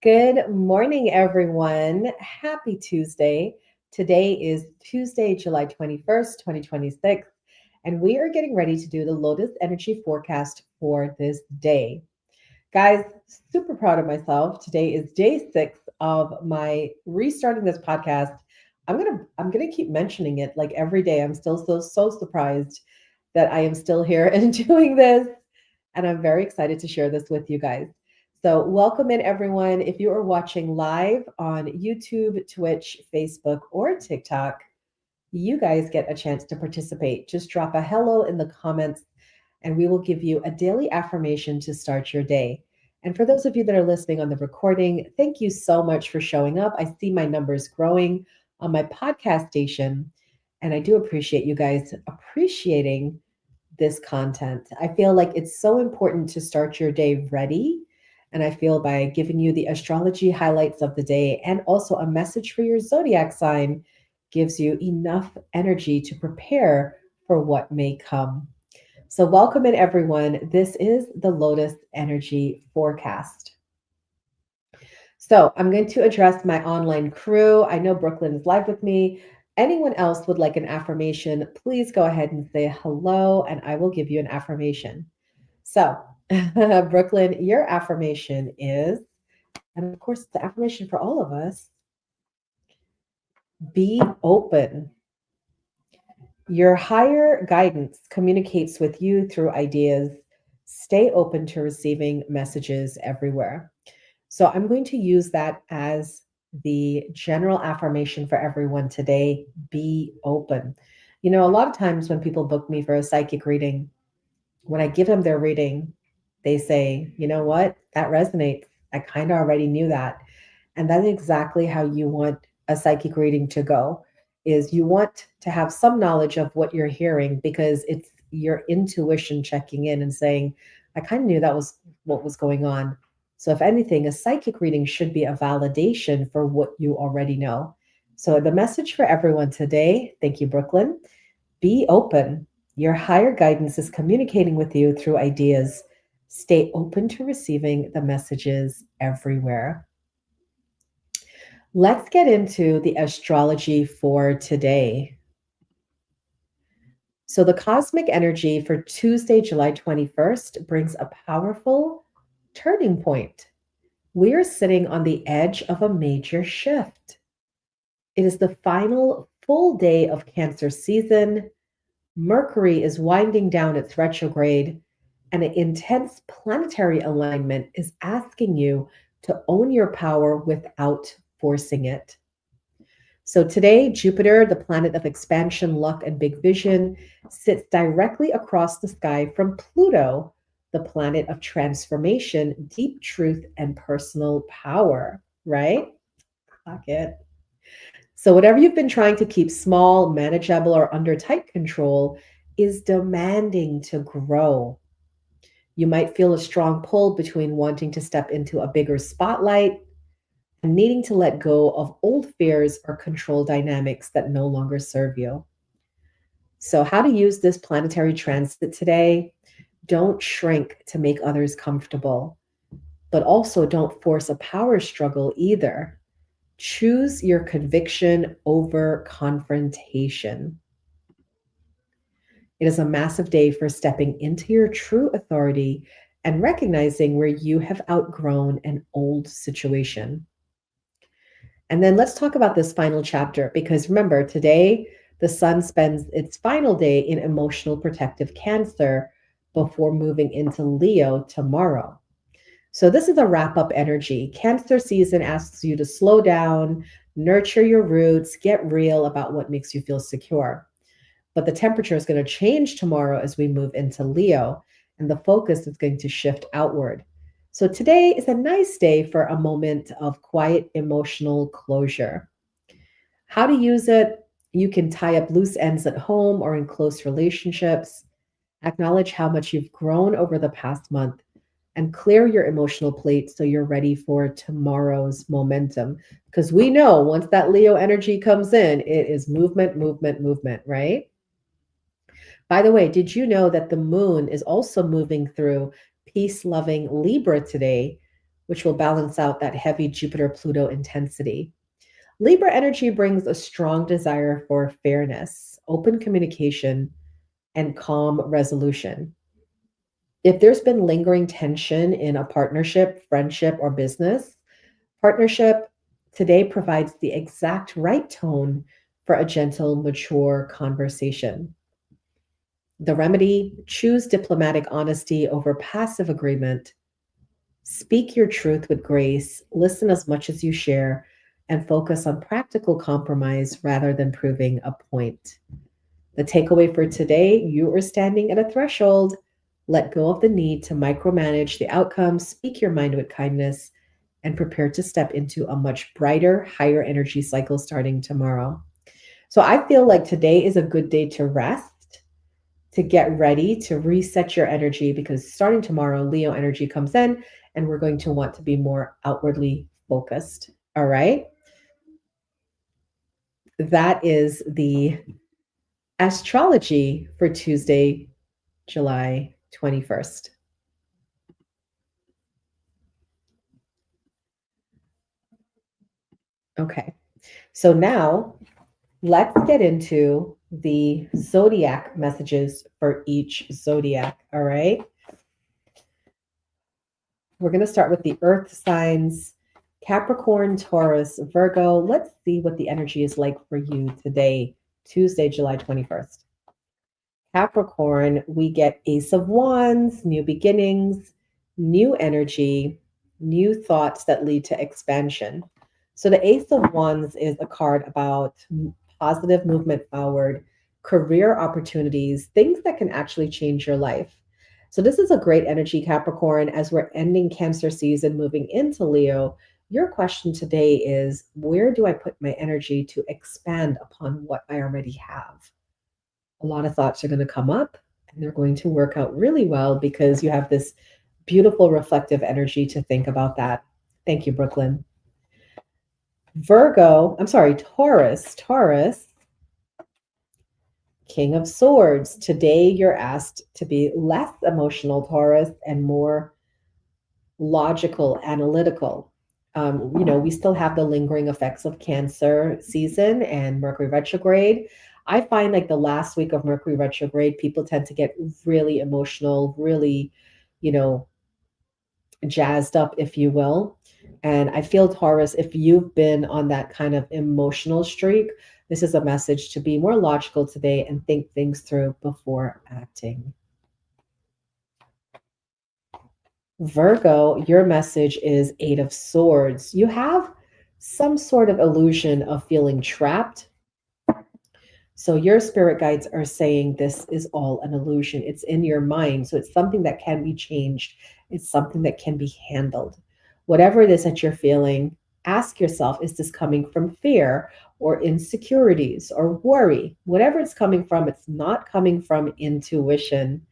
Good morning, everyone. Happy Tuesday. Today is Tuesday, July 21st, 2026, and we are getting ready to do the Lotus Energy Forecast for this day. Guys, super proud of myself. Today is day 6 of my restarting this podcast. I'm gonna keep mentioning it like every day. I'm still so surprised that I am still here and doing this. And I'm very excited to share this with you guys. So, welcome in everyone. If you are watching live on YouTube, Twitch, Facebook, or TikTok, you guys get a chance to participate. Just drop a hello in the comments, and we will give you a daily affirmation to start your day. And for those of you that are listening on the recording, thank you so much for showing up. I see my numbers growing on my podcast station, and I do appreciate you guys appreciating this content. I feel like it's so important to start your day ready. And I feel by giving you the astrology highlights of the day and also a message for your zodiac sign gives you enough energy to prepare for what may come. So, welcome in, everyone. This is the Lotus Energy Forecast. So, I'm going to address my online crew. I know Brooklyn is live with me. Anyone else would like an affirmation, please go ahead and say hello, and I will give you an affirmation. So, Brooklyn, your affirmation is, and of course, the affirmation for all of us, be open. Your higher guidance communicates with you through ideas. Stay open to receiving messages everywhere. So I'm going to use that as the general affirmation for everyone today. Be open. You know, a lot of times when people book me for a psychic reading, when I give them their reading, they say, you know what, that resonates. I kind of already knew that. And that's exactly how you want a psychic reading to go is you want to have some knowledge of what you're hearing because it's your intuition checking in and saying, I kind of knew that was what was going on. So if anything, a psychic reading should be a validation for what you already know. So the message for everyone today, thank you, Brooklyn, be open. Your higher guidance is communicating with you through ideas. Stay open to receiving the messages everywhere. Let's get into the astrology for today. So, the cosmic energy for Tuesday, July 21st brings a powerful turning point. We are sitting on the edge of a major shift. It is the final full day of Cancer season. Mercury is winding down its retrograde, and an intense planetary alignment is asking you to own your power without forcing it. So today, Jupiter, the planet of expansion, luck, and big vision, sits directly across the sky from Pluto, the planet of transformation, deep truth, and personal power, right? Clock it. So, whatever you've been trying to keep small, manageable, or under tight control is demanding to grow. You might feel a strong pull between wanting to step into a bigger spotlight and needing to let go of old fears or control dynamics that no longer serve you. So, how to use this planetary transit today? Don't shrink to make others comfortable, but also don't force a power struggle either. Choose your conviction over confrontation. It is a massive day for stepping into your true authority and recognizing where you have outgrown an old situation. And then let's talk about this final chapter because remember, today the sun spends its final day in emotional protective Cancer before moving into Leo tomorrow. So, this is a wrap up energy. Cancer season asks you to slow down, nurture your roots, get real about what makes you feel secure. But the temperature is going to change tomorrow as we move into Leo, and the focus is going to shift outward. So today is a nice day for a moment of quiet emotional closure. How to use it? You can tie up loose ends at home or in close relationships. Acknowledge how much you've grown over the past month and clear your emotional plate so you're ready for tomorrow's momentum. Because we know once that Leo energy comes in, it is movement, movement, movement, right? By the way, did you know that the moon is also moving through peace loving Libra today, which will balance out that heavy Jupiter Pluto intensity. Libra energy brings a strong desire for fairness, open communication, and calm resolution. If there's been lingering tension in a partnership, friendship, or business, partnership today provides the exact right tone for a gentle, mature conversation. The remedy: choose diplomatic honesty over passive agreement. Speak your truth with grace, listen as much as you share, and focus on practical compromise rather than proving a point. The takeaway for today: you are standing at a threshold. Let go of the need to micromanage the outcome, speak your mind with kindness, and prepare to step into a much brighter, higher energy cycle starting tomorrow. So I feel like today is a good day to rest, to get ready, to reset your energy, because starting tomorrow, Leo energy comes in and we're going to want to be more outwardly focused. All right. That is the astrology for Tuesday, July 21st. Okay. So now let's get into the zodiac messages for each zodiac. All right. We're going to start with the earth signs: Capricorn, Taurus, Virgo. Let's see what the energy is like for you today, Tuesday, July 21st. Capricorn, we get Ace of Wands, new beginnings, new energy, new thoughts that lead to expansion. So the Ace of Wands is a card about positive movement forward, career opportunities, things that can actually change your life. So this is a great energy, Capricorn, as we're ending Cancer season, moving into Leo. Your question today is, where do I put my energy to expand upon what I already have? A lot of thoughts are going to come up and they're going to work out really well because you have this beautiful reflective energy to think about that. Thank you, Brooklyn. Taurus, King of Swords. Today you're asked to be less emotional, Taurus, and more logical, analytical. We still have the lingering effects of Cancer season and Mercury retrograde. I find like the last week of Mercury retrograde, people tend to get really emotional, really, you know, jazzed up, if you will. And I feel, Taurus, if you've been on that kind of emotional streak, this is a message to be more logical today and think things through before acting. Virgo, your message is Eight of Swords. You have some sort of illusion of feeling trapped. So your spirit guides are saying this is all an illusion. It's in your mind. So it's something that can be changed. It's something that can be handled. Whatever it is that you're feeling, ask yourself, is this coming from fear or insecurities or worry? Whatever it's coming from, it's not coming from intuition.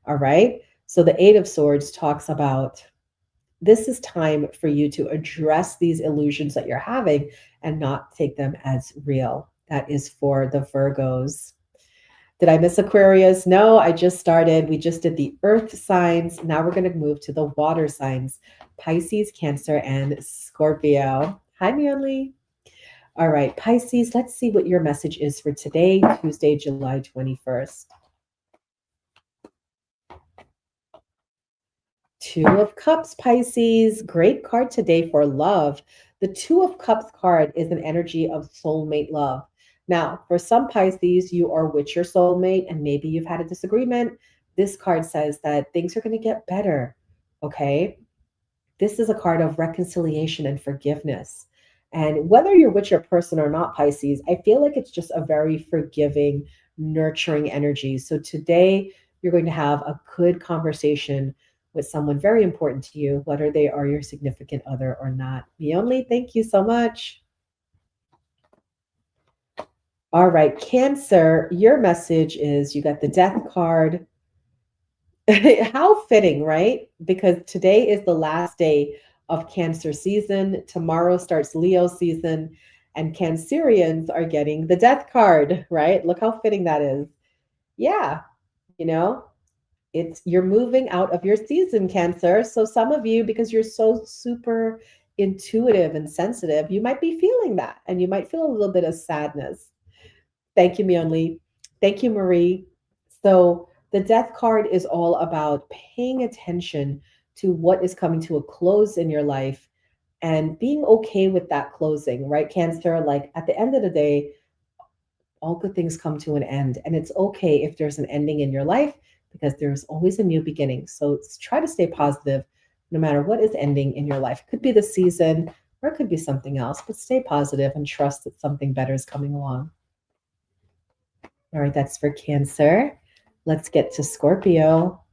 All right. So the Eight of Swords talks about this is time for you to address these illusions that you're having and not take them as real. That is for the Virgos. Did I miss Aquarius? No, I just started. We just did the earth signs. Now we're going to move to the water signs: Pisces, Cancer, and Scorpio. Hi, Manly. All right, Pisces, let's see what your message is for today, Tuesday, July 21st. Two of Cups, Pisces. Great card today for love. The Two of Cups card is an energy of soulmate love. Now, for some Pisces, you are with your soulmate and maybe you've had a disagreement. This card says that things are going to get better. Okay. This is a card of reconciliation and forgiveness. And whether you're with your person or not, Pisces, I feel like it's just a very forgiving, nurturing energy. So today, you're going to have a good conversation with someone very important to you, whether they are your significant other or not. Mionli, thank you so much. All right, Cancer, your message is you got the Death card. How fitting, right? Because today is the last day of Cancer season. Tomorrow starts Leo season, and Cancerians are getting the Death card, right? Look how fitting that is. Yeah, you know, it's you're moving out of your season, Cancer. So some of you, because you're so super intuitive and sensitive, you might be feeling that, and you might feel a little bit of sadness. Thank you, Myeonli. Thank you, Marie. So the death card is all about paying attention to what is coming to a close in your life and being okay with that closing, right, Cancer? Like at the end of the day, all good things come to an end. And it's okay if there's an ending in your life because there's always a new beginning. So try to stay positive no matter what is ending in your life. It could be the season or it could be something else, but stay positive and trust that something better is coming along. All right, that's for Cancer. Let's get to Scorpio.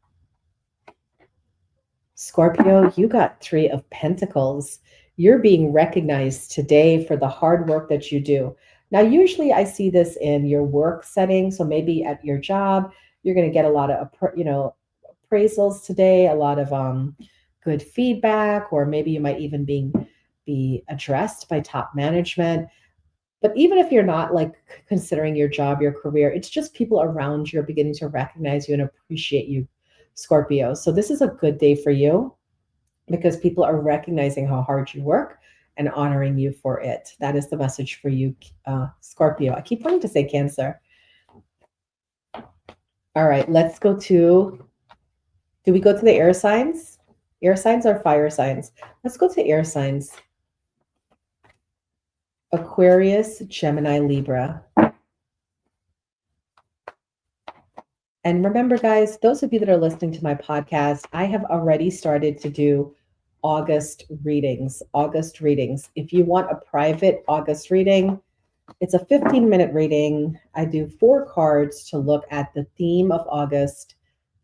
Scorpio, you got Three of Pentacles. You're being recognized today for the hard work that you do. Now, usually I see this in your work setting. So maybe at your job, you're going to get a lot of, appraisals today, a lot of good feedback, or maybe you might even be addressed by top management. But even if you're not like considering your job, your career, it's just people around you are beginning to recognize you and appreciate you, Scorpio. So this is a good day for you because people are recognizing how hard you work and honoring you for it. That is the message for you, Scorpio. I keep wanting to say Cancer. All right, let's go to, do we go to the air signs? Air signs or fire signs? Let's go to air signs. Aquarius, Gemini, Libra. And remember, guys, those of you that are listening to my podcast, I have already started to do August readings. August readings. If you want a private August reading, it's a 15-minute reading. I do 4 cards to look at the theme of August,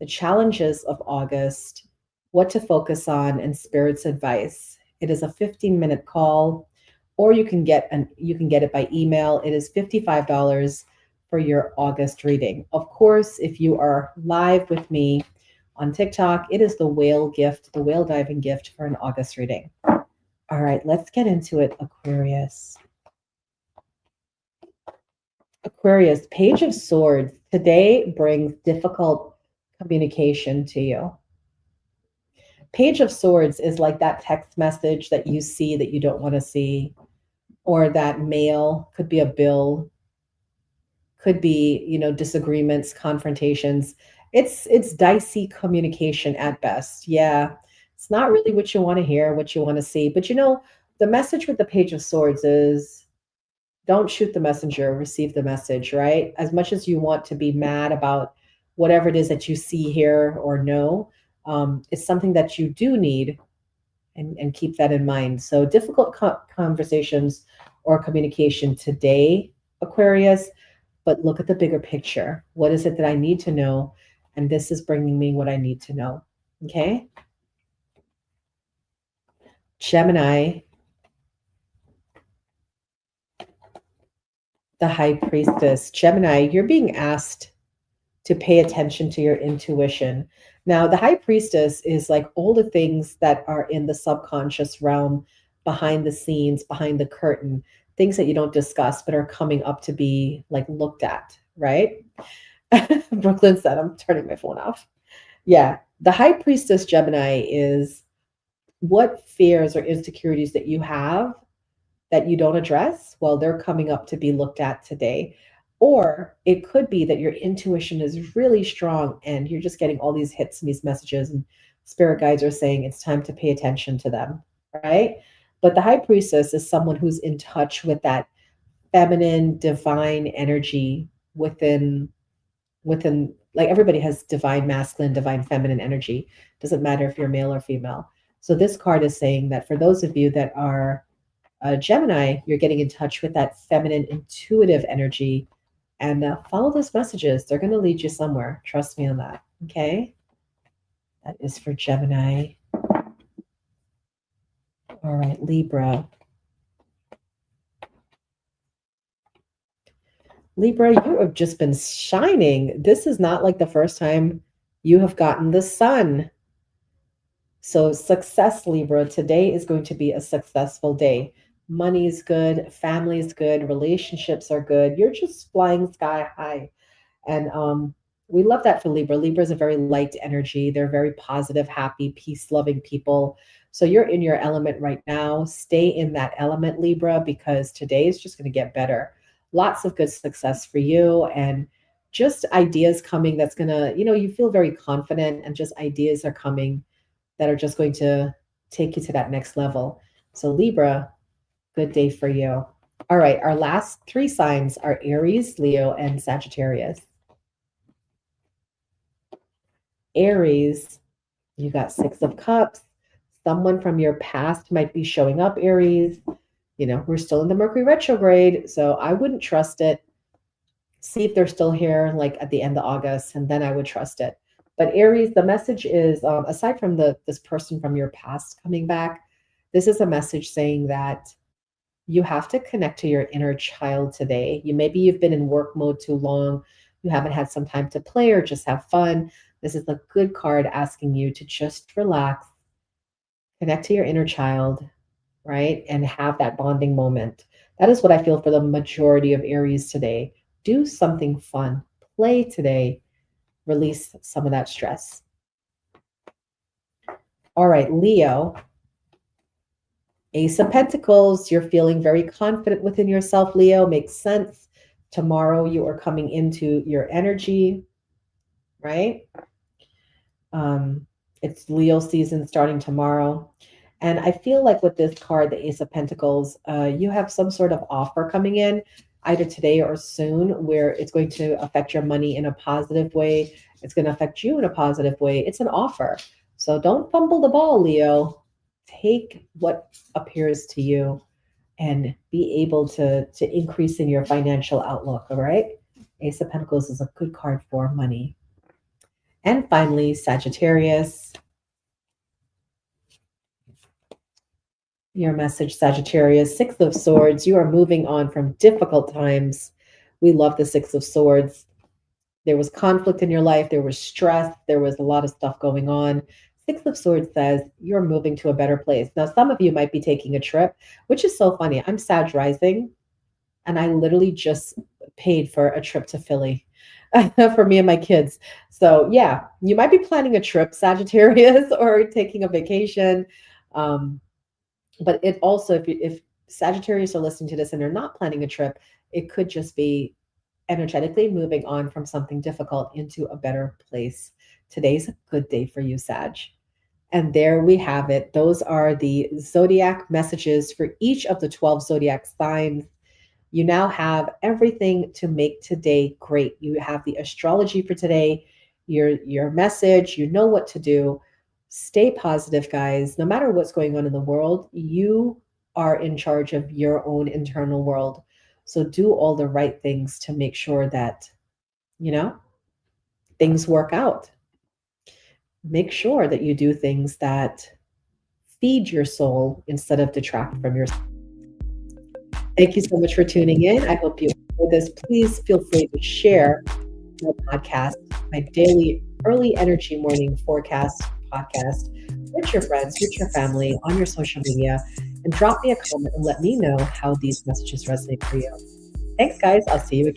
the challenges of August, what to focus on, and Spirit's advice. It is a 15-minute call, or you can get it by email. It is $55 for your August reading. Of course, if you are live with me on TikTok, it is the whale gift, the whale diving gift for an August reading. All right, let's get into it, Aquarius. Aquarius, Page of Swords today brings difficult communication to you. Page of Swords is like that text message that you see that you don't want to see, or that mail, could be a bill, could be, disagreements, confrontations. It's dicey communication at best. Yeah. It's not really what you want to hear, what you want to see. But the message with the Page of Swords is don't shoot the messenger, receive the message, right? As much as you want to be mad about whatever it is that you see, here, or know, it's something that you do need, and keep that in mind. So difficult conversations or communication today, Aquarius, but look at the bigger picture. What is it that I need to know? And this is bringing me what I need to know. Okay. Gemini, the High Priestess. Gemini, you're being asked to pay attention to your intuition. Now, the High Priestess is like all the things that are in the subconscious realm, behind the scenes, behind the curtain, things that you don't discuss but are coming up to be like looked at, right? Brooklyn said, I'm turning my phone off. Yeah, the High Priestess Gemini is what fears or insecurities that you have that you don't address, well, they're coming up to be looked at today. Or it could be that your intuition is really strong and you're just getting all these hits and these messages, and spirit guides are saying it's time to pay attention to them, right? But the High Priestess is someone who's in touch with that feminine, divine energy within, like everybody has divine masculine, divine feminine energy. Doesn't matter if you're male or female. So this card is saying that for those of you that are Gemini, you're getting in touch with that feminine, intuitive energy, and follow those messages. They're going to lead you somewhere. Trust me on that. Okay. That is for Gemini. All right, Libra. Libra, you have just been shining. This is not like the first time you have gotten the sun. So success, Libra. Today is going to be a successful day. Money's good, family's good, relationships are good. You're just flying sky high. And We love that for Libra. Libra is a very light energy. They're very positive, happy, peace loving people. So you're in your element right now. Stay in that element, Libra, because today is just going to get better. Lots of good success for you and just ideas coming that's going to, you feel very confident and just ideas are coming that are just going to take you to that next level. So, Libra, good day for you. All right, our last three signs are Aries, Leo, and Sagittarius. Aries, you got Six of Cups. Someone from your past might be showing up, Aries. We're still in the Mercury retrograde, so I wouldn't trust it. See if they're still here, like at the end of August, and then I would trust it. But Aries, the message is, aside from this person from your past coming back, this is a message saying that you have to connect to your inner child today. Maybe you've been in work mode too long. You haven't had some time to play or just have fun. This is a good card asking you to just relax, connect to your inner child, right? And have that bonding moment. That is what I feel for the majority of Aries today. Do something fun. Play today. Release some of that stress. All right, Leo. Ace of Pentacles, you're feeling very confident within yourself, Leo. Makes sense. Tomorrow you are coming into your energy, right? It's Leo season starting tomorrow. And I feel like with this card, the Ace of Pentacles, you have some sort of offer coming in either today or soon where it's going to affect your money in a positive way. It's going to affect you in a positive way. It's an offer. So don't fumble the ball, Leo. Take what appears to you and be able to increase in your financial outlook, all right? Ace of Pentacles is a good card for money. And finally, Sagittarius. Your message, Sagittarius, Six of Swords. You are moving on from difficult times. We love the Six of Swords. There was conflict in your life. There was stress. There was a lot of stuff going on. Six of Swords says you're moving to a better place. Now, some of you might be taking a trip, which is so funny. I'm Sag rising, and I literally just paid for a trip to Philly for me and my kids. So yeah, you might be planning a trip, Sagittarius, or taking a vacation. But it also, if Sagittarius are listening to this and they're not planning a trip, it could just be energetically moving on from something difficult into a better place. Today's a good day for you, Sag. And there we have it. Those are the zodiac messages for each of the 12 zodiac signs. You now have everything to make today great. You have the astrology for today, your message, you know what to do. Stay positive, guys. No matter what's going on in the world, you are in charge of your own internal world. So do all the right things to make sure that, things work out. Make sure that you do things that feed your soul instead of detract from your soul. Thank you so much for tuning in. I hope you enjoyed this. Please feel free to share my podcast, my daily early energy morning forecast podcast with your friends, with your family, on your social media, and drop me a comment and let me know how these messages resonate for you. Thanks, guys. I'll see you again.